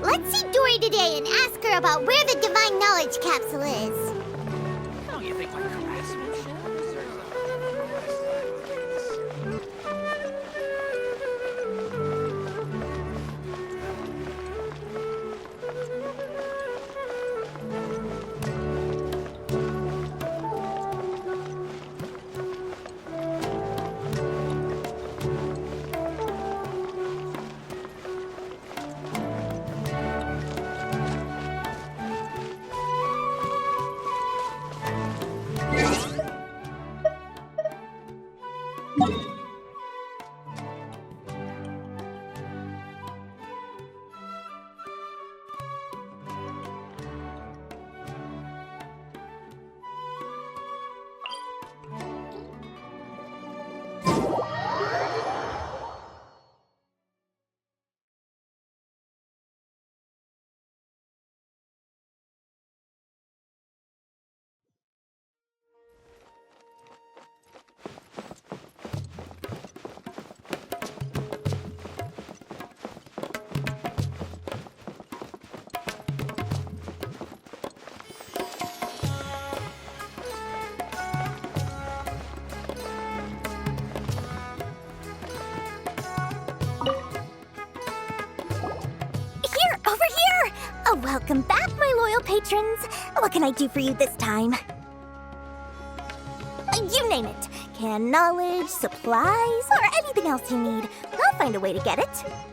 Let's see Dory today and ask her about where the Divine Knowledge Capsule is. Don't you think my craftsmanship deserves Welcome back, my loyal patrons. What can I do for you this time? You name it. Canned knowledge, supplies, or anything else you need. I'll find a way to get it.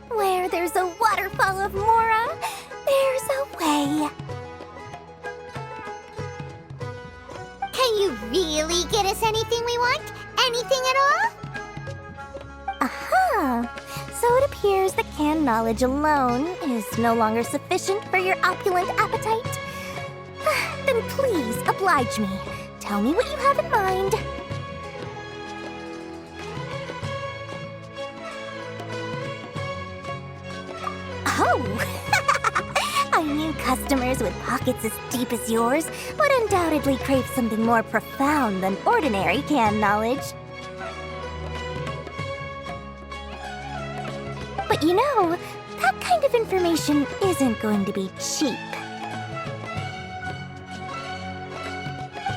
Where there's a waterfall of Mora, there's a way. Can you really get us anything we want? Anything at all? Aha! So it appears that canned knowledge alone is no longer sufficient for your opulent appetite. Then please oblige me. Tell me what you have in mind. Oh! I knew customers with pockets as deep as yours would undoubtedly crave something more profound than ordinary canned knowledge. But you know, that kind of information isn't going to be cheap.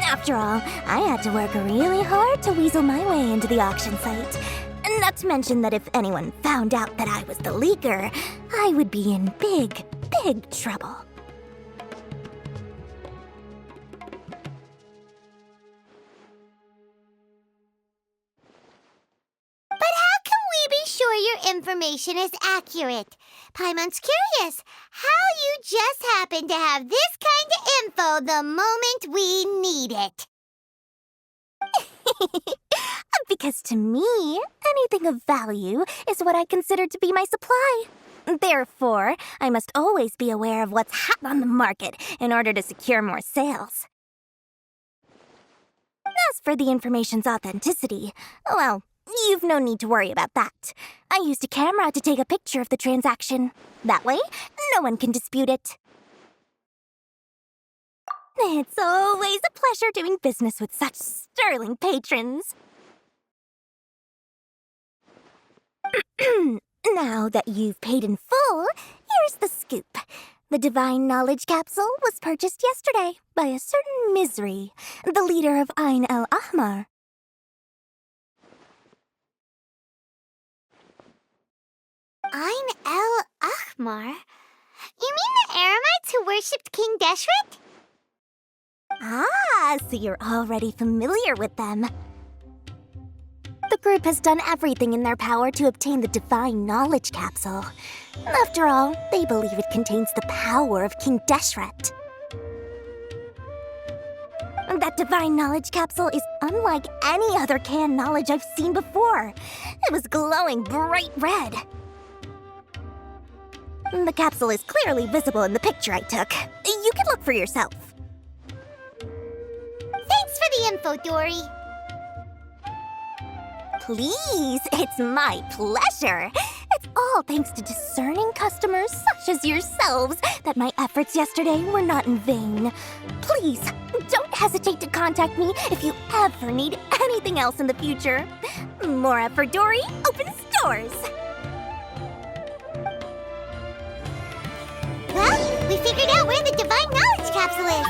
After all, I had to work really hard to weasel my way into the auction site. Not to mention that if anyone found out that I was the leaker, I would be in big, big trouble. Sure your information is accurate. Paimon's curious how you just happen to have this kind of info the moment we need it. Because to me, anything of value is what I consider to be my supply. Therefore, I must always be aware of what's hot on the market in order to secure more sales. As for the information's authenticity, well, you've no need to worry about that. I used a camera to take a picture of the transaction. That way, no one can dispute it. It's always a pleasure doing business with such sterling patrons. Now that you've paid in full, here's the scoop. The Divine Knowledge Capsule was purchased yesterday by a certain Misery, the leader of Ain el Ahmar. Ein El Achmar? You mean the Aramites who worshipped King Deshret? Ah, so you're already familiar with them. The group has done everything in their power to obtain the Divine Knowledge Capsule. After all, they believe it contains the power of King Deshret. That Divine Knowledge Capsule is unlike any other canned knowledge I've seen before. It was glowing bright red. The capsule is clearly visible in the picture I took. You can look for yourself. Thanks for the info, Dory. Please, it's my pleasure. It's all thanks to discerning customers such as yourselves that my efforts yesterday were not in vain. Please, don't hesitate to contact me if you ever need anything else in the future. More effort, Dory, opens doors. Well, we figured out where the Divine Knowledge Capsule is.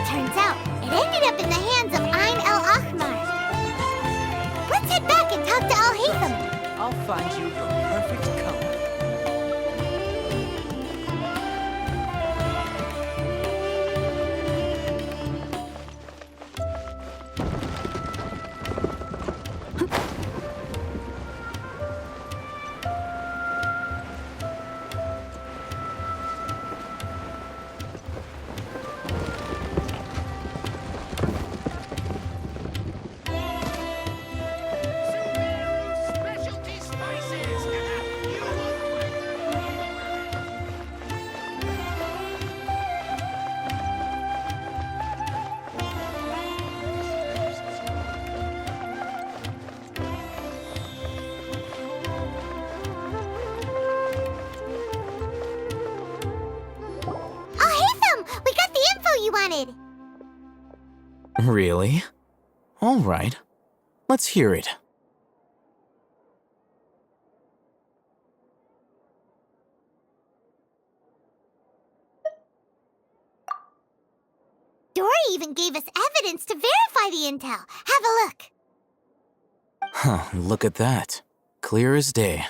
Turns out, it ended up in the hands of Ein El Achmar. Let's head back and talk to Al-Haytham. I'll find you your perfect color. Specialty spices. Al-Haytham, we got the info you wanted. Really? All right. Let's hear it. Dory even gave us evidence to verify the intel. Have a look. Huh, look at that. Clear as day.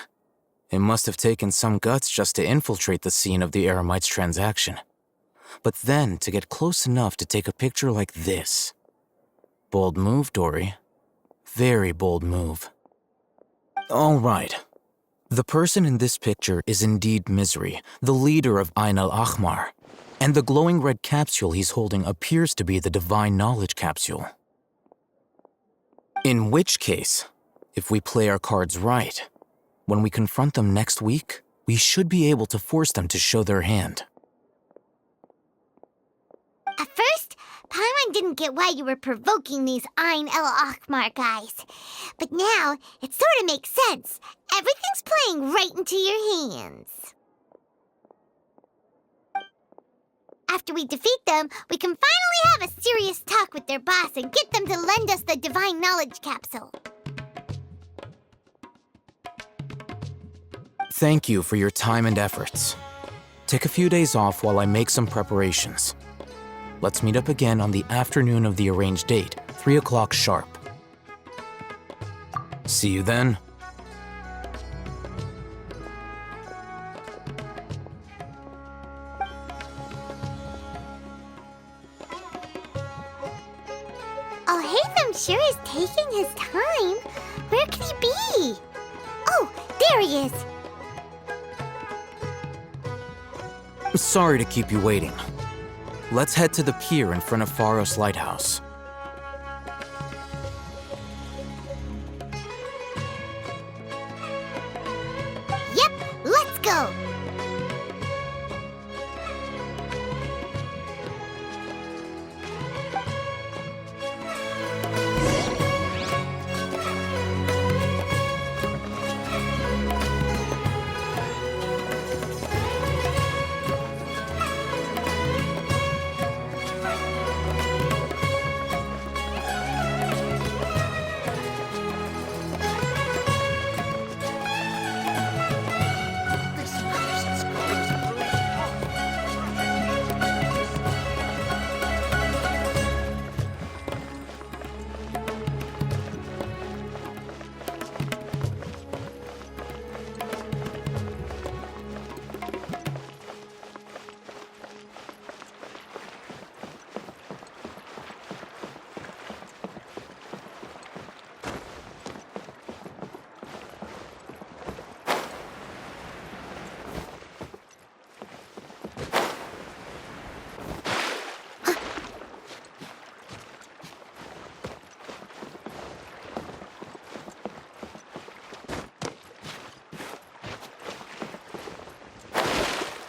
It must have taken some guts just to infiltrate the scene of the Eremites' transaction. But then to get close enough to take a picture like this. Bold move, Dory. Very bold move. All right. The person in this picture is indeed Misery, the leader of Ein al-Ahmar. And the glowing red capsule he's holding appears to be the Divine Knowledge Capsule. In which case, if we play our cards right, when we confront them next week, we should be able to force them to show their hand. At first, Paimon didn't get why you were provoking these Ein El Achmar guys. But now, it sort of makes sense. Everything's playing right into your hands. After we defeat them, we can finally have a serious talk with their boss and get them to lend us the Divine Knowledge Capsule. Thank you for your time and efforts. Take a few days off while I make some preparations. Let's meet up again on the afternoon of the arranged date, 3 o'clock sharp. See you then. Al-Haytham sure is taking his time. Where could he be? Oh, there he is. Sorry to keep you waiting. Let's head to the pier in front of Pharos Lighthouse. Yep, let's go.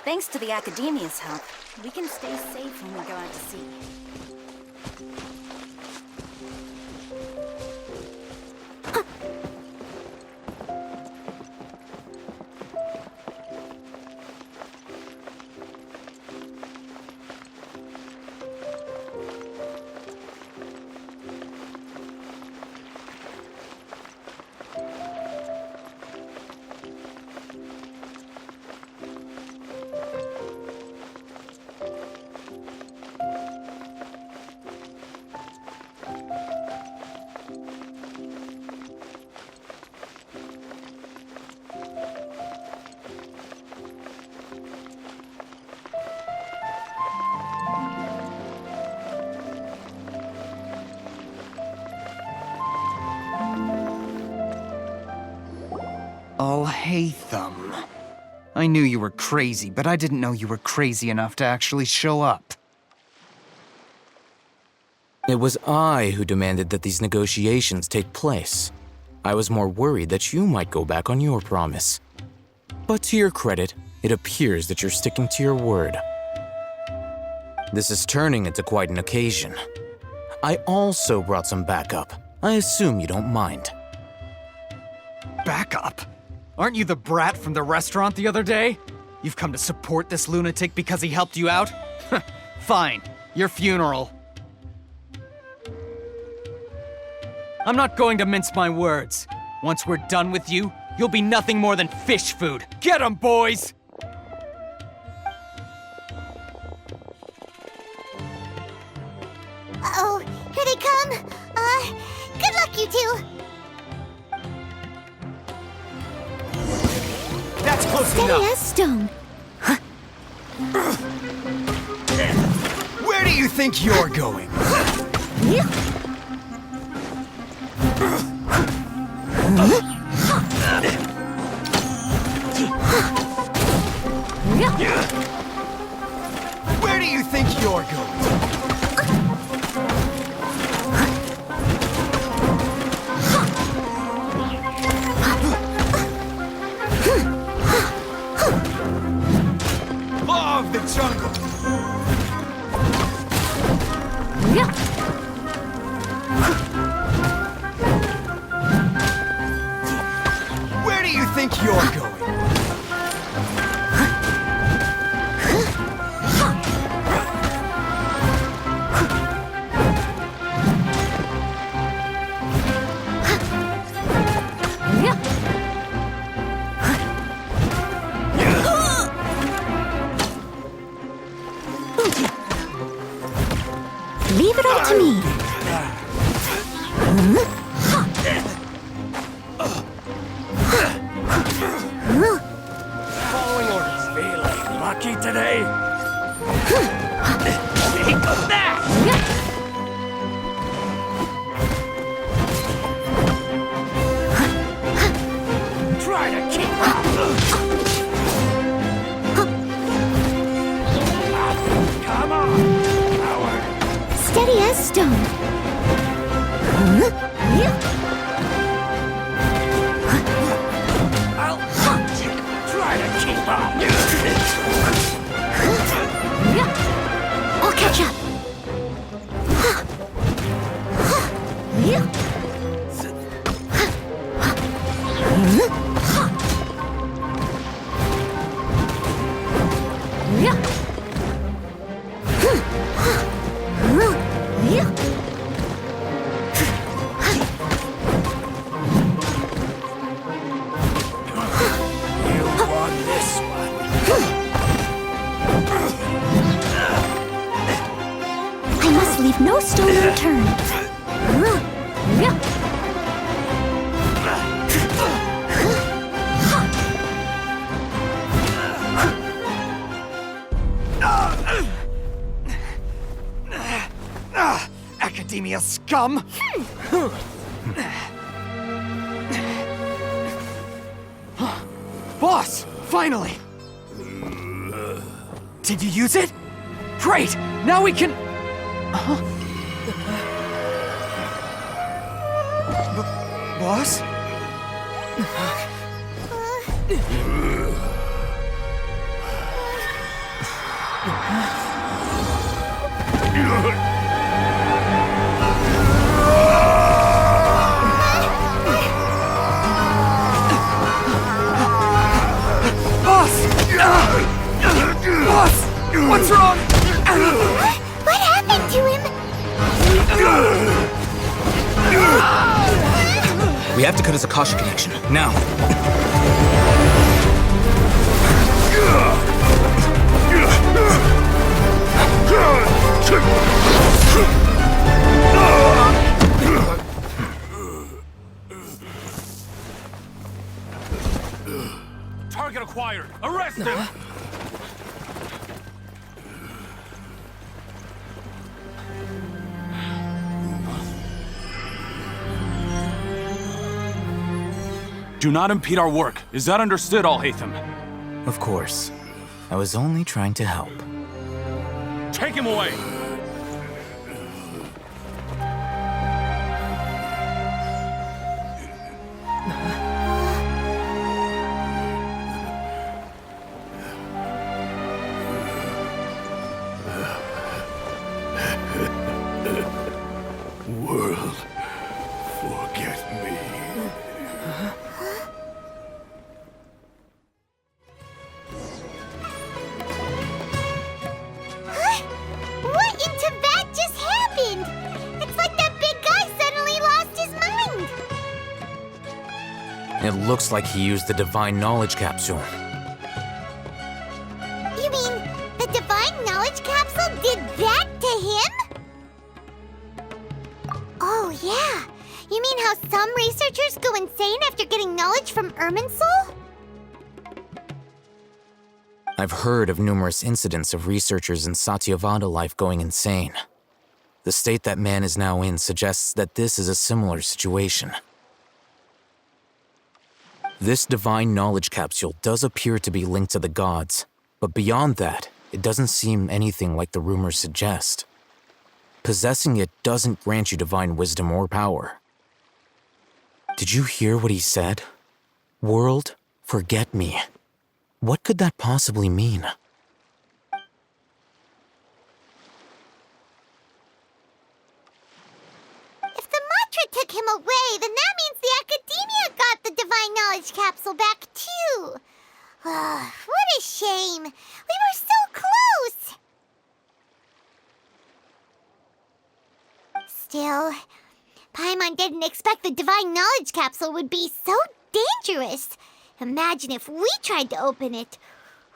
Thanks to the Academia's help, we can stay safe when we go out to sea. Alhaitham. I knew you were crazy, but I didn't know you were crazy enough to actually show up. It was I who demanded that these negotiations take place. I was more worried that you might go back on your promise. But to your credit, it appears that you're sticking to your word. This is turning into quite an occasion. I also brought some backup. I assume you don't mind. Backup? Aren't you the brat from the restaurant the other day? You've come to support this lunatic because he helped you out? Fine, your funeral. I'm not going to mince my words. Once we're done with you, you'll be nothing more than fish food. Get 'em, boys! Uh-oh, here they come. Good luck, you two. That's close Steady enough! as stone. Where do you think you're going? Where do you think you're going? Law of the jungle! Where do you think you're going? Leave it all to me. Following orders. Feeling lucky today? Take that! Try to keep up. Come on, coward. Steady as stone. I'll hunt you. Try to keep up. I'll catch up. You won this one. I must leave no stone unturned. Academia scum! Boss! Finally! Did you use it? Great! Now we can... Boss? Boss! What's wrong? What happened to him? We have to cut his Akasha connection, now. Target acquired. Arrest him. Do not impede our work. Is that understood, Al-Haytham? Of course. I was only trying to help. Take him away! World, forget me. What in Tibet just happened? It's like that big guy suddenly lost his mind. It looks like he used the Divine Knowledge Capsule. You mean the Divine Knowledge Capsule did that to him? Oh, yeah. You mean how some researchers go insane after getting knowledge from Irminsul? I've heard of numerous incidents of researchers in Satyavada life going insane. The state that man is now in suggests that this is a similar situation. This Divine Knowledge Capsule does appear to be linked to the gods, but beyond that, it doesn't seem anything like the rumors suggest. Possessing it doesn't grant you divine wisdom or power. Did you hear what he said? World, forget me. What could that possibly mean? If the mantra took him away, then that means the Academia got the Divine Knowledge Capsule back too. What a shame. We were so close. Still, Paimon didn't expect the Divine Knowledge Capsule would be so dangerous. Imagine if we tried to open it.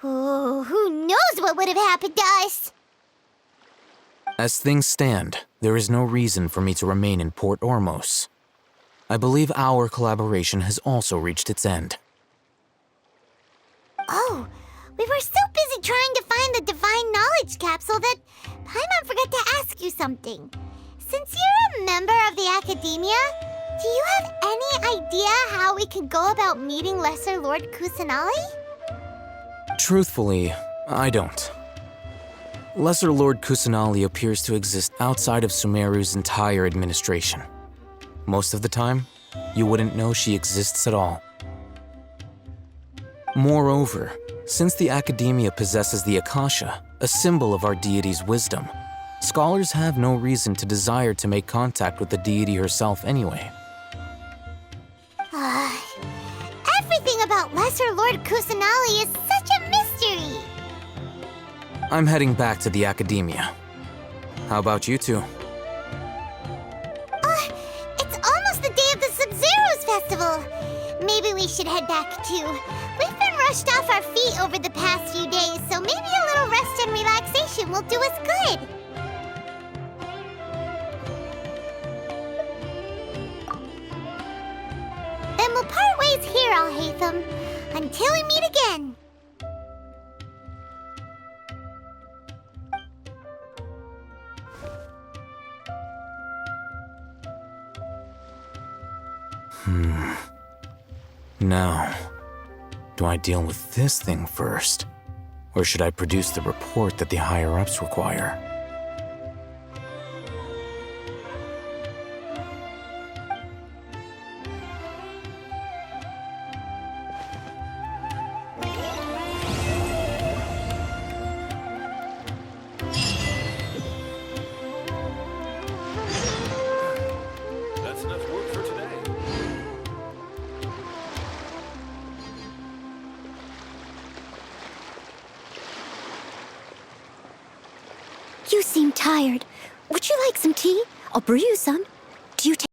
Oh, who knows what would have happened to us? As things stand, there is no reason for me to remain in Port Ormos. I believe our collaboration has also reached its end. Oh, we were so busy trying to find the Divine Knowledge Capsule that Paimon forgot to ask you something. Since you're a member of the Academia, do you have any idea how we could go about meeting Lesser Lord Kusanali? Truthfully, I don't. Lesser Lord Kusanali appears to exist outside of Sumeru's entire administration. Most of the time, you wouldn't know she exists at all. Moreover, since the Academia possesses the Akasha, a symbol of our deity's wisdom, scholars have no reason to desire to make contact with the deity herself anyway. Everything about Lesser Lord Kusanali is such a mystery. I'm heading back to the Academia. How about you two? It's almost the day of the Sub-Zeros Festival. Maybe we should head back too. We've been rushed off our feet over the past few days, so maybe a little rest and relaxation will do us good. Then we'll part ways here, Al-Haytham, until we meet again. Now, do I deal with this thing first? Or should I produce the report that the higher-ups require? tired. Would you like some tea? I'll brew you some. Do you take